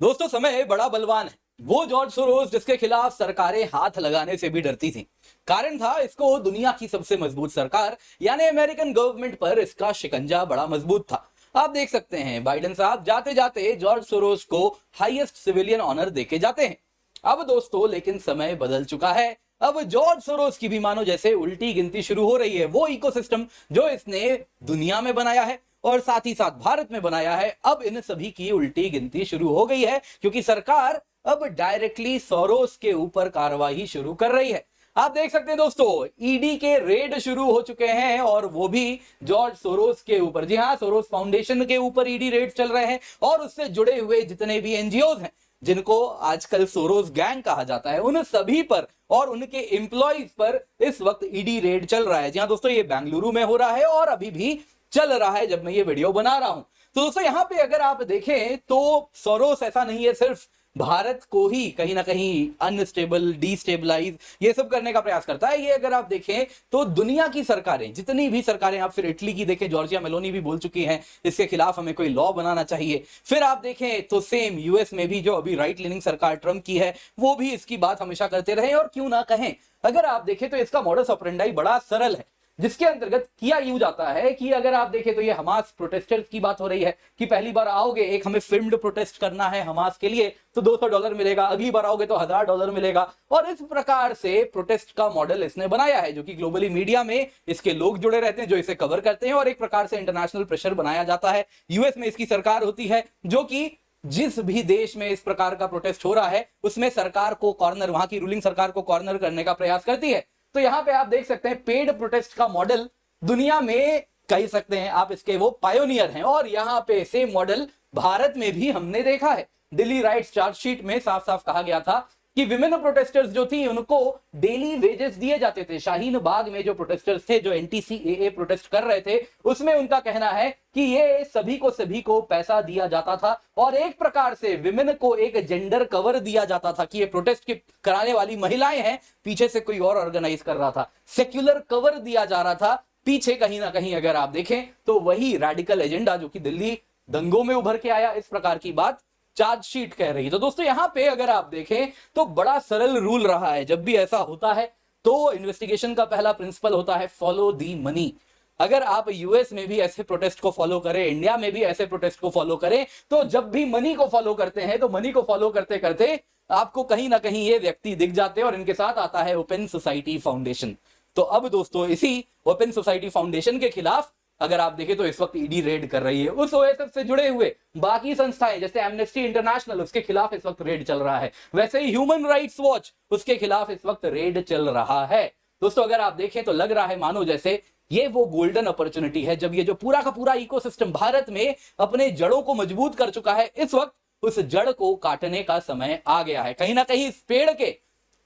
दोस्तों समय बड़ा बलवान है। वो जॉर्ज सोरोस जिसके खिलाफ सरकारें हाथ लगाने से भी डरती थी। कारण था इसको दुनिया की सबसे मजबूत सरकार यानी अमेरिकन गवर्नमेंट पर इसका शिकंजा बड़ा मजबूत था। आप देख सकते हैं बाइडेन साहब जाते जाते जॉर्ज सोरोस को हाईएस्ट सिविलियन ऑनर देके जाते हैं। अब दोस्तों लेकिन समय बदल चुका है। अब जॉर्ज सोरोस की भी मानो जैसे उल्टी गिनती शुरू हो रही है। वो इकोसिस्टम जो इसने दुनिया में बनाया है और साथ ही साथ भारत में बनाया है, अब इन सभी की उल्टी गिनती शुरू हो गई है क्योंकि सरकार अब डायरेक्टली सोरोस के ऊपर कार्रवाई शुरू कर रही है। आप देख सकते हैं दोस्तों ईडी के रेड शुरू हो चुके हैं और वो भी जॉर्ज सोरोस के ऊपर। जी हां, सोरोस फाउंडेशन के ऊपर ईडी रेड चल रहे हैं और उससे जुड़े हुए जितने भी एनजीओज हैं जिनको आजकल सोरोस गैंग कहा जाता है, उन सभी पर और उनके एम्प्लॉइज पर इस वक्त ईडी रेड चल रहा है। जी हां दोस्तों, ये बेंगलुरु में हो रहा है और अभी भी चल रहा है जब मैं ये वीडियो बना रहा हूं। तो दोस्तों यहां पे अगर आप देखें तो सोरोस ऐसा नहीं है सिर्फ भारत को ही कहीं ना कहीं अनस्टेबल डिस्टेबलाइज ये सब करने का प्रयास करता है। ये अगर आप देखें तो दुनिया की सरकारें, जितनी भी सरकारें, आप फिर इटली की देखें, जॉर्जिया मेलोनी भी बोल चुकी हैं इसके खिलाफ हमें कोई लॉ बनाना चाहिए। फिर आप देखें तो सेम यूएस में भी जो अभी राइट लीनिंग सरकार ट्रंप की है वो भी इसकी बात हमेशा करते रहे और क्यों ना कहें। अगर आप देखें तो इसका मॉडस ऑपरेंडाई बड़ा सरल है जिसके अंतर्गत किया यूं जाता है कि अगर आप देखें तो ये हमास प्रोटेस्टर्स की बात हो रही है कि पहली बार आओगे एक हमें फिल्म्ड प्रोटेस्ट करना है हमास के लिए तो $200 मिलेगा, अगली बार आओगे तो $1000 मिलेगा। और इस प्रकार से प्रोटेस्ट का मॉडल इसने बनाया है जो कि ग्लोबली मीडिया में इसके लोग जुड़े रहते हैं जो इसे कवर करते हैं और एक प्रकार से इंटरनेशनल प्रेशर बनाया जाता है। यूएस में इसकी सरकार होती है जो कि जिस भी देश में इस प्रकार का प्रोटेस्ट हो रहा है उसमें सरकार को कॉर्नर, वहां की रूलिंग सरकार को कॉर्नर करने का प्रयास करती है। तो यहां पे आप देख सकते हैं पेड प्रोटेस्ट का मॉडल दुनिया में कह सकते हैं आप इसके वो पायोनियर हैं और यहां पे सेम मॉडल भारत में भी हमने देखा है। दिल्ली राइट्स चार्जशीट में साफ साफ कहा गया था कि विमेन प्रोटेस्टर्स जो थी उनको डेली वेजेस दिए जाते थे। शाहीन बाग में जो प्रोटेस्टर्स थे जो एनटीसीएए प्रोटेस्ट कर रहे थे उसमें उनका कहना है कि ये सभी को पैसा दिया जाता था और एक प्रकार से विमेन को एक जेंडर कवर दिया जाता था कि ये प्रोटेस्ट की कराने वाली महिलाएं हैं, पीछे से कोई और ऑर्गेनाइज कर रहा था। सेक्युलर कवर दिया जा रहा था पीछे कहीं ना कहीं। अगर आप देखें तो वही रेडिकल एजेंडा जो कि दिल्ली दंगों में उभर के आया, इस प्रकार की बात चार्जशीट कह रही है। तो दोस्तों यहां पे अगर आप देखें तो बड़ा सरल रूल रहा है। जब भी ऐसा होता है तो इन्वेस्टिगेशन का पहला प्रिंसिपल होता है फॉलो दी मनी। अगर आप यूएस में भी ऐसे प्रोटेस्ट को फॉलो करें, इंडिया में भी ऐसे प्रोटेस्ट को फॉलो करें, तो जब भी मनी को फॉलो करते हैं तो मनी को फॉलो करते करते आपको कहीं ना कहीं ये व्यक्ति दिख जाते हैं और इनके साथ आता है ओपन सोसाइटी फाउंडेशन। तो अब दोस्तों इसी ओपन सोसाइटी फाउंडेशन के खिलाफ अगर आप देखें तो इस वक्त ईडी रेड कर रही है। उस ओएसएफ से जुड़े हुए बाकी संस्थाएं जैसे एमनेस्टी इंटरनेशनल, उसके खिलाफ इस वक्त रेड चल रहा है। वैसे ही ह्यूमन राइट्स वॉच, उसके खिलाफ इस वक्त रेड चल रहा है। दोस्तों अगर आप देखें तो लग रहा है मानो जैसे ये वो गोल्डन अपॉर्चुनिटी है जब ये जो पूरा का पूरा इकोसिस्टम भारत में अपने जड़ों को मजबूत कर चुका है, इस वक्त उस जड़ को काटने का समय आ गया है। कहीं ना कहीं इस पेड़ के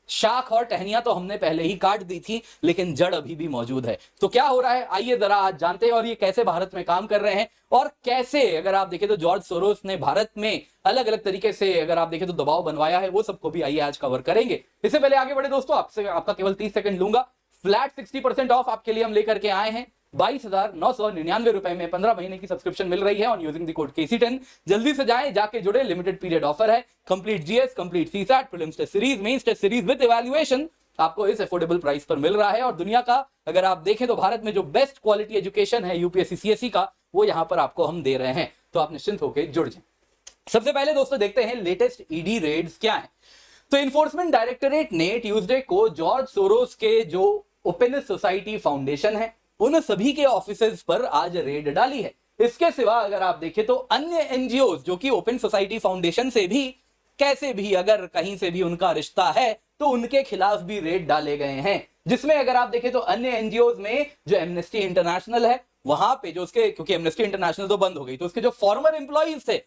शाख और टहनियां तो हमने पहले ही काट दी थी लेकिन जड़ अभी भी मौजूद है। तो क्या हो रहा है आइए जरा आज जानते हैं और ये कैसे भारत में काम कर रहे हैं और कैसे अगर आप देखें तो जॉर्ज सोरोस ने भारत में अलग अलग तरीके से अगर आप देखें तो दबाव बनवाया है, वो सबको भी आइए आज कवर करेंगे। इससे पहले आगे बढ़े दोस्तों आपसे आपका केवल 30 सेकंड लूंगा। फ्लैट 60% ऑफ आपके लिए हम लेकर के आए हैं। 22,999 रुपए में 15 महीने की सब्सक्रिप्शन मिल रही है on using the code KC10। जल्दी से जाएं, जाके जुड़े, लिमिटेड पीरियड ऑफर है। Complete GS, complete CSAT, prelims test series, mains test series with evaluation आपको इस अफोर्डेबल प्राइस पर मिल रहा है। और दुनिया का अगर आप देखें तो भारत में जो बेस्ट क्वालिटी एजुकेशन है यूपीएससी सीएससी का, वो यहां पर आपको हम दे रहे हैं। तो आप निश्चिंत होकर जुड़ जाएं। सबसे पहले दोस्तों देखते हैं लेटेस्ट ईडी रेड्स क्या है। तो इन्फोर्समेंट डायरेक्टोरेट ने ट्यूसडे को जॉर्ज सोरोस के जो ओपन सोसाइटी फाउंडेशन है उन सभी के ऑफिसेज पर आज रेड डाली है। इसके सिवा अगर आप देखें तो अन्य एनजीओ जो कि ओपन सोसाइटी फाउंडेशन से भी कैसे भी अगर कहीं से भी उनका रिश्ता है तो उनके खिलाफ भी रेड डाले गए हैं। जिसमें अगर आप देखें तो अन्य एनजीओ में जो एमनेस्टी इंटरनेशनल है वहां पे जो उसके, क्योंकि एमनेस्टी इंटरनेशनल तो बंद हो गई, तो उसके जो फॉर्मर एम्प्लॉइज थे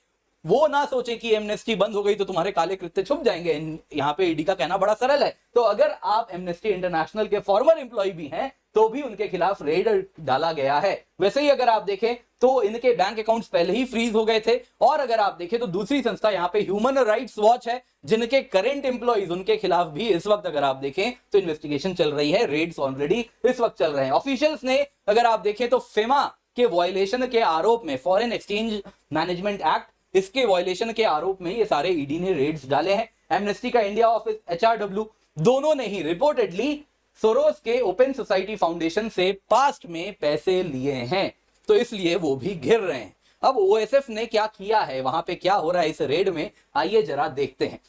वो ना सोचे कि एमनेस्टी बंद हो गई तो तुम्हारे काले कृत्य छुप जाएंगे। यहाँ पे ईडी का कहना बड़ा सरल है। तो अगर आप एमनेस्टी इंटरनेशनल के फॉर्मर एम्प्लॉय भी हैं तो भी उनके खिलाफ रेड डाला गया है। वैसे ही अगर आप देखें तो इनके बैंक अकाउंट्स पहले ही फ्रीज हो गए थे। और अगर आप देखें तो दूसरी संस्था यहाँ पे ह्यूमन राइट्स वॉच है जिनके करंट एम्प्लॉइज, उनके खिलाफ भी इस वक्त अगर आप देखें तो इन्वेस्टिगेशन चल रही है। रेड्स ऑलरेडी इस वक्त चल रहे हैं। ऑफिशियल्स ने अगर आप देखें तो फेमा के वायलेशन के आरोप में, फॉरेन एक्सचेंज मैनेजमेंट एक्ट, इसके वायलेशन के आरोप में ये सारे ईडी ने रेड्स डाले हैं। एमनेस्टी का इंडिया ऑफिस, एचआरडब्ल्यू, दोनों ने ही रिपोर्टेडली सोरोस के ओपन सोसाइटी फाउंडेशन से पास्ट में पैसे लिए हैं, तो इसलिए वो भी घिर रहे हैं। अब ओएसएफ ने क्या किया है, वहां पे क्या हो रहा है इस रेड में, आइए जरा देखते हैं।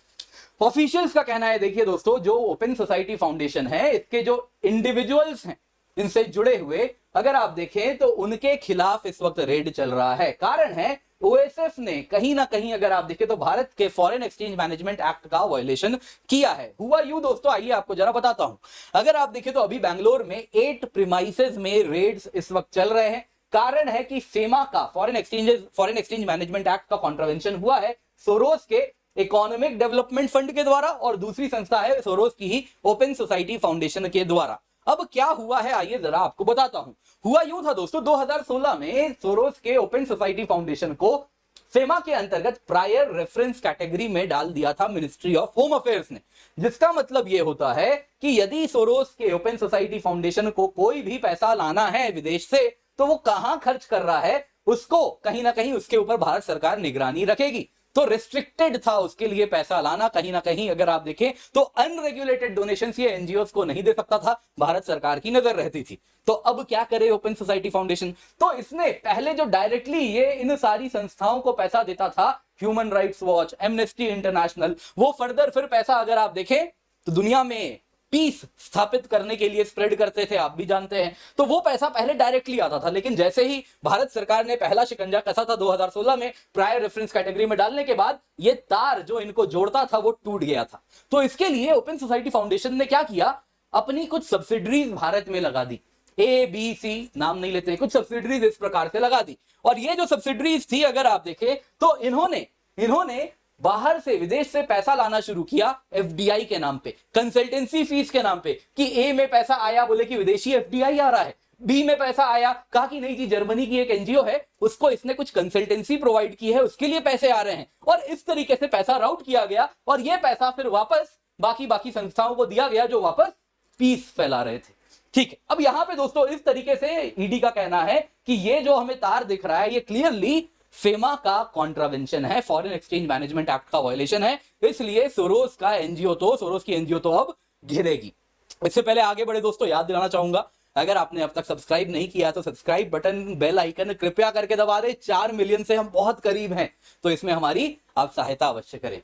ऑफिशियल्स का कहना है, देखिए दोस्तों, जो ओपन सोसाइटी फाउंडेशन है, इसके जो इंडिविजुअल्स हैं इनसे जुड़े हुए, अगर आप देखें तो उनके खिलाफ इस वक्त रेड चल रहा है। कारण है ओएसएफ ने कहीं ना कहीं अगर आप देखें तो भारत के फॉरेन एक्सचेंज मैनेजमेंट एक्ट का वायलेशन किया है। हुआ यूं दोस्तों, आइए आपको जरा बताता हूं। अगर आप देखें तो अभी बैंगलोर में 8 प्रीमाइसेस में रेड्स इस वक्त चल रहे हैं। कारण है कि फेमा का फॉरेन एक्सचेंज मैनेजमेंट एक्ट का कॉन्ट्रावेंशन हुआ है सोरोस के इकोनॉमिक डेवलपमेंट फंड के द्वारा, और दूसरी संस्था है सोरोस की ही ओपन सोसाइटी फाउंडेशन के द्वारा। अब क्या हुआ है आइए जरा आपको बताता हूं। हुआ यूं था दोस्तों, 2016 में सोरोस के ओपन सोसाइटी फाउंडेशन को फेमा के अंतर्गत प्रायर रेफरेंस कैटेगरी में डाल दिया था मिनिस्ट्री ऑफ होम अफेयर्स ने, जिसका मतलब यह होता है कि यदि सोरोस के ओपन सोसाइटी फाउंडेशन को कोई भी पैसा लाना है विदेश से, तो वो कहां खर्च कर रहा है उसको कहीं ना कहीं उसके ऊपर भारत सरकार निगरानी रखेगी। तो रिस्ट्रिक्टेड था उसके लिए पैसा लाना, कहीं ना कहीं अगर आप देखें तो अनरेगुलेटेड डोनेशंस ये एनजीओस को नहीं दे सकता था, भारत सरकार की नजर रहती थी। तो अब क्या करे ओपन सोसाइटी फाउंडेशन, तो इसने पहले जो डायरेक्टली ये इन सारी संस्थाओं को पैसा देता था, human rights watch, amnesty international, वो फर्दर फिर पैसा अगर आप देखें तो दुनिया में पीस स्थापित करने के लिए स्प्रेड करते थे, आप भी जानते हैं। तो वो पैसा पहले डायरेक्टली आता था, लेकिन जैसे ही भारत सरकार ने पहला शिकंजा कसा था 2016 में प्रायर रेफरेंस कैटेगरी में डालने के बाद, ये तार जो इनको जोड़ता था वो टूट गया था। तो इसके लिए ओपन सोसाइटी फाउंडेशन ने क्या किया, अपनी कुछ सब्सिडरीज भारत में लगा दी। ABC नाम नहीं लेते हैं, कुछ सब्सिडरीज इस प्रकार से लगा दी। और ये जो सब्सिडरीज थी अगर आप देखें तो इन्होंने बाहर से, विदेश से पैसा लाना शुरू किया एफडीआई के नाम पे, कंसल्टेंसी फीस के नाम पे, कि ए में पैसा आया, बोले कि विदेशी एफडीआई आ रहा है, बी में पैसा आया, कहा कि नहीं जी जर्मनी की एक एनजीओ है, उसको इसने कुछ कंसल्टेंसी प्रोवाइड की है, उसके लिए पैसे आ रहे हैं। और इस तरीके से पैसा राउट किया गया और यह पैसा फिर वापस बाकी संस्थाओं को दिया गया जो वापस पीस फैला रहे थे। ठीक है, अब यहां पे दोस्तों इस तरीके से ईडी का कहना है कि ये जो हमें तार दिख रहा है ये क्लियरली फेमा का कॉन्ट्रावेंशन है, फॉरेन एक्सचेंज मैनेजमेंट एक्ट का वायलेशन है, इसलिए सोरोस की एनजीओ तो अब घिरेगी। इससे पहले आगे बढ़े दोस्तों, याद दिलाना चाहूंगा, अगर आपने अब तक सब्सक्राइब नहीं किया तो सब्सक्राइब बटन, बेल आइकन कृपया करके दबा दे। 4 मिलियन से हम बहुत करीब हैं, तो इसमें हमारी आप सहायता अवश्य करें।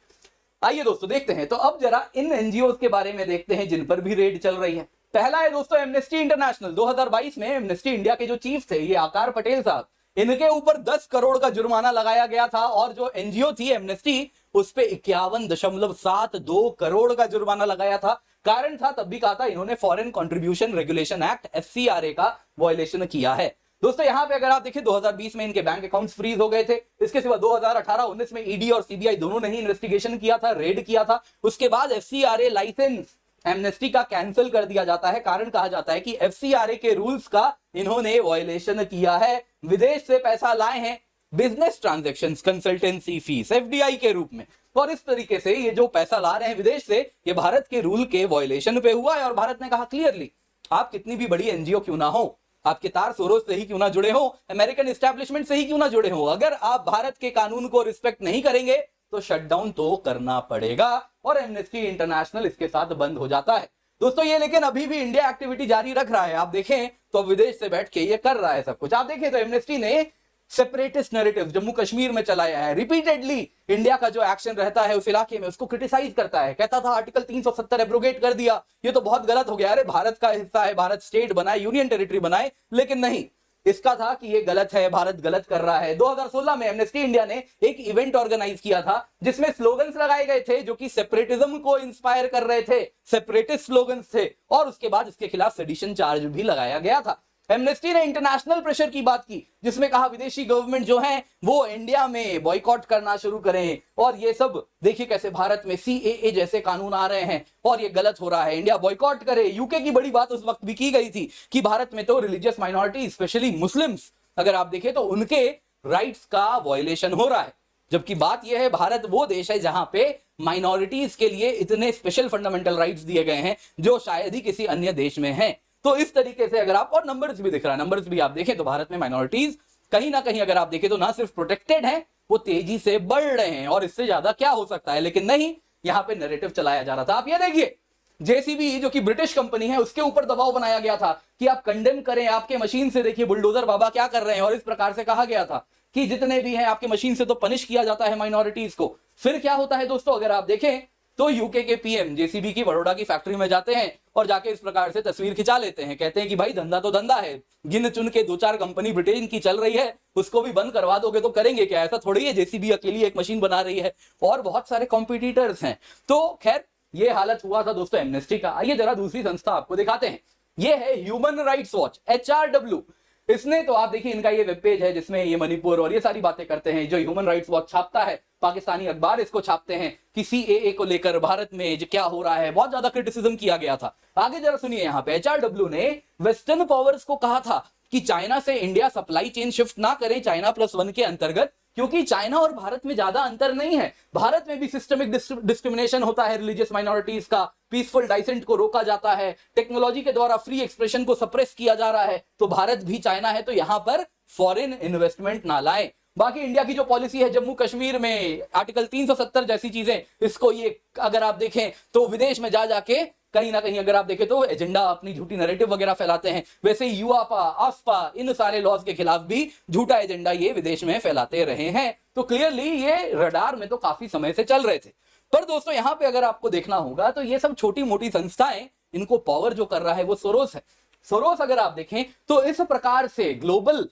आइए दोस्तों देखते हैं, तो अब जरा इन एनजीओ के बारे में देखते हैं जिन पर भी रेड चल रही है। पहला है दोस्तों एमनेस्टी इंटरनेशनल। 2022 में एमनेस्टी इंडिया के जो चीफ थे, ये आकार पटेल साहब, इनके ऊपर 10 करोड़ का जुर्माना लगाया गया था, और जो एनजीओ थी एमनेस्टी, उस पे 51.72 करोड़ का जुर्माना लगाया था। कारण था, तब भी कहा था, इन्होंने foreign contribution regulation act FCRA का वायलेशन किया है। दोस्तों यहां पे अगर आप देखें 2020 में इनके बैंक अकाउंट्स फ्रीज हो गए थे। इसके सिवा 2018-19 में ईडी और सीबीआई दोनों ने ही इन्वेस्टिगेशन किया था, रेड किया था। उसके बाद FCRA लाइसेंस एमनेस्टी का कैंसिल कर दिया जाता है। कारण कहा जाता है कि FCRA के रूल्स का इन्होंने वायलेशन किया है, विदेश से पैसा लाए हैं, business transactions, consultancy fees FDI के रूप में, और इस तरीके से ये जो पैसा ला रहे हैं विदेश से, ये भारत के रूल के वायलेशन पे हुआ है। और भारत ने कहा क्लियरली, आप कितनी भी बड़ी एनजीओ क्यों ना हो, आपके तार सोरोस से ही क्यों ना जुड़े हो, अमेरिकन एस्टैब्लिशमेंट से ही क्यों ना जुड़े हो, अगर आप भारत के कानून को रिस्पेक्ट नहीं करेंगे तो शटडाउन तो करना पड़ेगा। और एमनेस्टी इंटरनेशनल इसके साथ बंद हो जाता है दोस्तों। ये लेकिन अभी भी इंडिया एक्टिविटी जारी रख रहा है। आप देखें तो विदेश से बैठ के ये कर रहा है सब कुछ। आप देखें तो एमनेस्टी ने सेपरेटिस्ट नैरेटिव जम्मू कश्मीर में चलाया है, रिपीटेडली इंडिया का जो एक्शन रहता है उस इलाके में उसको क्रिटिसाइज करता है, कहता था आर्टिकल 370 एब्रोगेट कर दिया, ये तो बहुत गलत हो गया, अरे भारत का हिस्सा है, भारत स्टेट बनाए, यूनियन टेरिटरी बनाए, लेकिन नहीं, इसका था कि ये गलत है, भारत गलत कर रहा है। 2016 में एमनेस्टी इंडिया ने एक इवेंट ऑर्गेनाइज किया था जिसमें स्लोगन्स लगाए गए थे जो कि सेपरेटिज्म को इंस्पायर कर रहे थे, सेपरेटिस्ट स्लोगन्स थे, और उसके बाद इसके खिलाफ सेडिशन चार्ज भी लगाया गया था। एमनेस्टी ने इंटरनेशनल प्रेशर की बात की, जिसमें कहा विदेशी गवर्नमेंट जो है वो इंडिया में बॉयकॉट करना शुरू करें, और ये सब देखिए कैसे भारत में CAA जैसे कानून आ रहे हैं और ये गलत हो रहा है, इंडिया बॉयकॉट करे। यूके की बड़ी बात उस वक्त भी की गई थी कि भारत में तो रिलीजियस माइनॉरिटी स्पेशली मुस्लिम्स अगर आप देखें तो उनके राइट्स का वायलेशन हो रहा है, जबकि बात यह है भारत वो देश है जहां पे माइनॉरिटीज के लिए इतने स्पेशल फंडामेंटल राइट्स दिए गए हैं जो शायद ही किसी अन्य देश में हैं। तो इस तरीके से अगर आप, और नंबर्स भी दिख रहा है, नंबर्स भी आप देखें तो भारत में माइनॉरिटीज कहीं ना कहीं अगर आप देखें तो ना सिर्फ प्रोटेक्टेड हैं वो तेजी से बढ़ रहे हैं और इससे ज्यादा क्या हो सकता है। लेकिन नहीं, यहां पे नैरेटिव चलाया जा रहा था। आप ये देखिए, जेसीबी जो कि ब्रिटिश कंपनी है, उसके ऊपर दबाव बनाया गया था कि आप कंडेम करें, आपके मशीन से देखिए बुलडोजर बाबा क्या कर रहे हैं, और इस प्रकार से कहा गया था कि जितने भी हैं आपके मशीन से तो पनिश किया जाता है माइनॉरिटीज को। फिर क्या होता है दोस्तों, अगर आप देखें तो यूके के पीएम जेसीबी की बड़ौदा की फैक्ट्री में जाते हैं और जाके इस प्रकार से तस्वीर खिंचा लेते हैं। कहते हैं कि भाई धंधा तो धंधा है, गिन चुन के 2-4 कंपनी ब्रिटेन की चल रही है, उसको भी बंद करवा दोगे तो करेंगे क्या, ऐसा थोड़ी है जेसीबी अकेली एक मशीन बना रही है, और बहुत सारे कॉम्पिटिटर्स हैं। तो खैर ये हालत हुआ था दोस्तों एमनेस्टी का। आइए जरा दूसरी संस्था आपको दिखाते हैं, ये है ह्यूमन राइट्स वॉच, HRW। इसने तो आप देखिए, इनका ये वेब पेज है जिसमें ये मणिपुर और ये सारी बातें करते हैं। जो ह्यूमन राइट्स वॉच छापता है, पाकिस्तानी अखबार इसको छापते हैं कि CAA को लेकर भारत में जो क्या हो रहा है, बहुत ज्यादा क्रिटिसिज्म किया गया था। आगे जरा सुनिए, यहाँ पे HRW ने वेस्टर्न पावर्स को कहा था कि चाइना से इंडिया सप्लाई चेन शिफ्ट ना करें China+1 के अंतर्गत, क्योंकि चाइना और भारत में ज्यादा अंतर नहीं है। भारत में भी सिस्टमिक डिस्क्रिमिनेशन होता है रिलीजियस माइनॉरिटीज का, पीसफुल डाइसेंट को रोका जाता है, टेक्नोलॉजी के द्वारा फ्री एक्सप्रेशन को सप्रेस किया जा रहा है। तो भारत भी चाइना है, तो यहां पर फॉरेन इन्वेस्टमेंट ना लाएं। बाकी इंडिया की जो पॉलिसी है जम्मू कश्मीर में आर्टिकल 370 जैसी चीजें, इसको ये अगर आप देखें तो विदेश में जा जाके कहीं ना कहीं अगर आप देखें तो एजेंडा अपनी झूठी नैरेटिव वगैरह फैलाते हैं। वैसे यूआपा, आफपा, इन सारे लॉज के खिलाफ भी झूठा एजेंडा ये विदेश में फैलाते रहे हैं। तो क्लियरली ये रडार में तो काफी समय से चल रहे थे। पर दोस्तों यहां पे अगर आपको देखना होगा तो ये सब छोटी मोटी संस्थाएं, इनको पावर जो कर रहा है वो सोरोस है। सोरोस अगर आप देखें तो इस प्रकार से ग्लोबल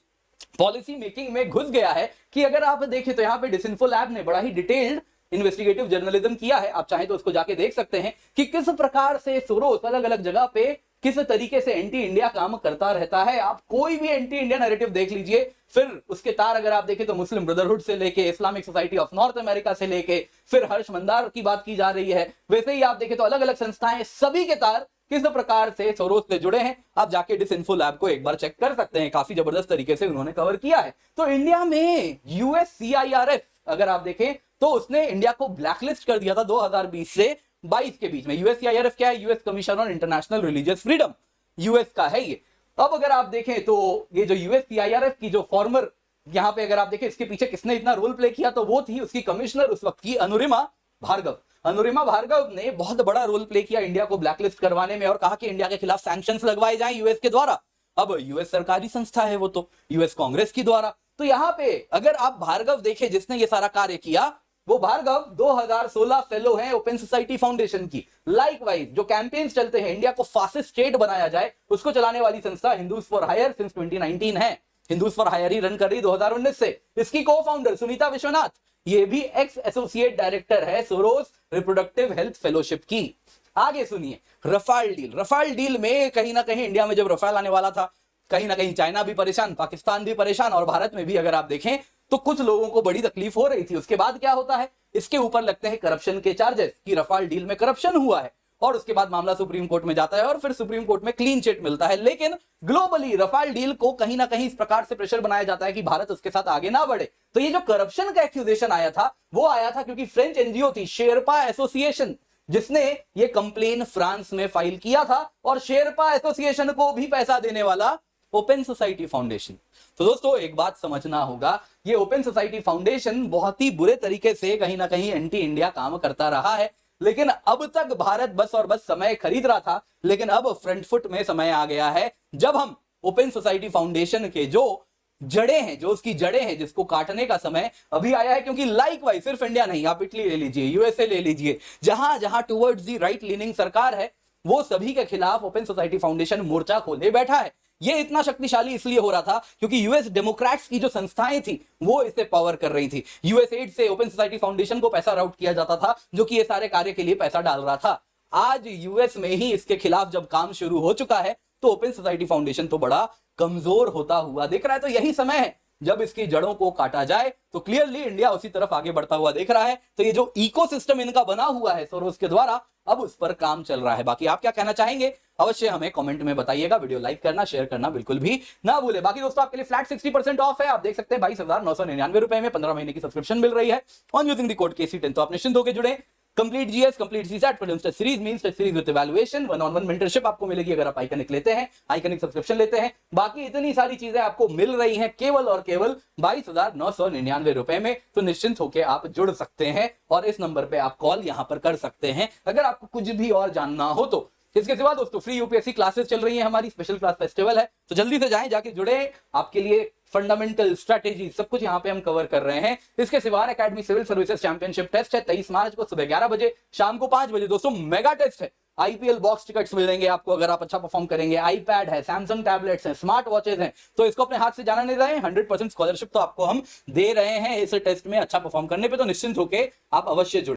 पॉलिसी मेकिंग में घुस गया है कि अगर आप देखें तो यहाँ पे डिसइंफो लैब ने बड़ा ही डिटेल्ड इन्वेस्टिगेटिव जर्नलिज्म किया है। आप चाहें तो उसको जाके देख सकते हैं कि किस प्रकार से सोरोस अलग अलग जगह पे किस तरीके से एंटी इंडिया काम करता रहता है। आप कोई भी एंटी इंडिया नैरेटिव देख लीजिए, फिर उसके तार अगर आप देखें तो मुस्लिम ब्रदरहुड से लेके Islamic society of north America से लेके फिर हर्ष मंदार की बात की जा रही है। वैसे ही आप देखें तो अलग अलग संस्थाएं, सभी के तार किस प्रकार से सोरोस से जुड़े हैं। आप जाके डिसइंफो लैब को एक बार चेक कर सकते हैं, काफी जबरदस्त तरीके से उन्होंने कवर किया है। तो इंडिया में USCIRF अगर आप देखें तो उसने इंडिया को ब्लैकलिस्ट कर दिया था 2020 से 22 के बीच में। USCIRF क्या है? US commission on international religious freedom, US का है ये। अब अगर आप देखें तो ये जो USCIRF की जो फॉर्मर, यहां पे अगर आप देखें इसके पीछे किसने इतना रोल प्ले किया, तो वो थी उसकी कमिश्नर उस वक्त की अनुरिमा भार्गव। अनुरिमा भार्गव ने बहुत बड़ा रोल प्ले किया इंडिया को ब्लैकलिस्ट करवाने में और कहा कि इंडिया के खिलाफ सैंक्शंस लगवाए जाएं यूएस के द्वारा। अब यूएस सरकारी संस्था है वो तो, यूएस कांग्रेस की द्वारा। तो यहां पे अगर आप भार्गव देखें जिसने ये सारा कार्य किया, वो भार्गव 2016 फेलो हैं ओपन सोसाइटी फाउंडेशन की। लाइकवाइज जो कैंपेन्स चलते हैं इंडिया को फासिस्ट स्टेट बनाया जाए, उसको चलाने वाली संस्था हिंदूज फॉर हायर सिंस 2019 है। हिंदूज फॉर हायर ही रन कर रही 2019 से। इसकी को फाउंडर सुनीता विश्वनाथ, ये भी एक्स एसोसिएट डायरेक्टर है सोरोस रिप्रोडक्टिव हेल्थ फेलोशिप की। आगे सुनिए, रफाल डील। रफाल डील में कहीं ना कहीं इंडिया में जब रफाल आने वाला था, कहीं ना कहीं चाइना भी परेशान, पाकिस्तान भी परेशान, और भारत में भी अगर आप देखें तो कुछ लोगों को बड़ी तकलीफ हो रही थी। उसके बाद क्या होता है, इसके ऊपर लगते हैं करप्शन के चार्जेस कि रफाल डील में करप्शन हुआ है, और उसके बाद मामला सुप्रीम कोर्ट में जाता है और फिर सुप्रीम कोर्ट में क्लीन चिट मिलता है। लेकिन ग्लोबली रफाल डील को कहीं ना कहीं इस प्रकार से प्रेशर बनाया जाता है कि भारत उसके साथ आगे ना बढ़े। तो ये जो करप्शन का एक्यूजेशन आया था, वो आया था क्योंकि फ्रेंच एनजीओ थी शेरपा एसोसिएशन, जिसने ये कंप्लेन फ्रांस में फाइल किया था, और शेरपा एसोसिएशन को भी पैसा देने वाला ओपन सोसाइटी फाउंडेशन। तो दोस्तों एक बात समझना होगा, ये ओपन सोसाइटी फाउंडेशन बहुत ही बुरे तरीके से कहीं ना कहीं एंटी इंडिया काम करता रहा है। लेकिन अब तक भारत बस और बस समय खरीद रहा था, लेकिन अब फ्रंट फुट में समय आ गया है जब हम ओपन सोसाइटी फाउंडेशन के जो जड़ें हैं, जो उसकी जड़ें हैं, जिसको काटने का समय अभी आया है। क्योंकि लाइकवाइज सिर्फ इंडिया नहीं, आप इटली ले लीजिए, यूएसए ले लीजिए, जहां जहां टुवर्ड्स दी राइट लीनिंग सरकार है, वो सभी के खिलाफ ओपन सोसाइटी फाउंडेशन मोर्चा खोले बैठा है। ये इतना शक्तिशाली इसलिए हो रहा था क्योंकि यूएस डेमोक्रेट्स की जो संस्थाएं थी वो इसे पावर कर रही थी। यूएस एड से ओपन सोसाइटी फाउंडेशन को पैसा राउट किया जाता था, जो कि ये सारे कार्य के लिए पैसा डाल रहा था। आज यूएस में ही इसके खिलाफ जब काम शुरू हो चुका है, तो ओपन सोसाइटी फाउंडेशन तो बड़ा कमजोर होता हुआ दिख रहा है। तो यही समय है जब इसकी जड़ों को काटा जाए, तो क्लियरली इंडिया उसी तरफ आगे बढ़ता हुआ दिख रहा है। तो ये जो इकोसिस्टम इनका बना हुआ है सोरोस के द्वारा, अब उस पर काम चल रहा है। बाकी आप क्या कहना चाहेंगे अवश्य हमें कमेंट में बताइएगा। वीडियो लाइक करना, शेयर करना बिल्कुल भी ना भूले। बाकी दोस्तों आपके लिए फ्लैट 60% ऑफ है। आप देख सकते हैं 22,999 रुपए में 15 महीने की सब्सक्रिप्शन मिल रही है on using the code KC10। तो आप निश्चिंत होकर जुड़े, complete GS, complete CSAT, prelims test series, mains test series with evaluation, 1-on-1 mentorship आपको मिलेगी अगर आप आइकनिक लेते हैं, आइकनिक सब्सक्रिप्शन लेते हैं। बाकी इतनी सारी चीजें आपको मिल रही हैं केवल और केवल 22,999 रुपए में। तो निश्चिंत होकर आप जुड़ सकते हैं और इस नंबर पे आप कॉल यहां पर कर सकते हैं अगर आपको कुछ भी और जानना हो तो। इसके सिवा दोस्तों फ्री यूपीएससी क्लासेस चल रही है, हमारी स्पेशल क्लास फेस्टिवल है, तो जल्दी से जाएं, जाके जुड़े। आपके लिए फंडामेंटल स्ट्रेटेजी सब कुछ यहां पे हम कवर कर रहे हैं। इसके सिवा academy civil services championship test है 23 मार्च को सुबह 11 बजे, शाम को 5 बजे दोस्तों मेगा टेस्ट है। आईपीएल बॉक्स टिकट्स मिलेंगे आपको अगर आप अच्छा परफॉर्म करेंगे, आईपैड है, सैमसंग टैबलेट्स हैं, स्मार्ट वॉचेस हैं, तो इसको अपने हाथ से जाना नहीं रहे। 100% स्कॉलरशिप तो आपको हम दे रहे हैं इस टेस्ट में अच्छा परफॉर्म करने पे, तो निश्चिंत होकर आप अवश्य जुड़े।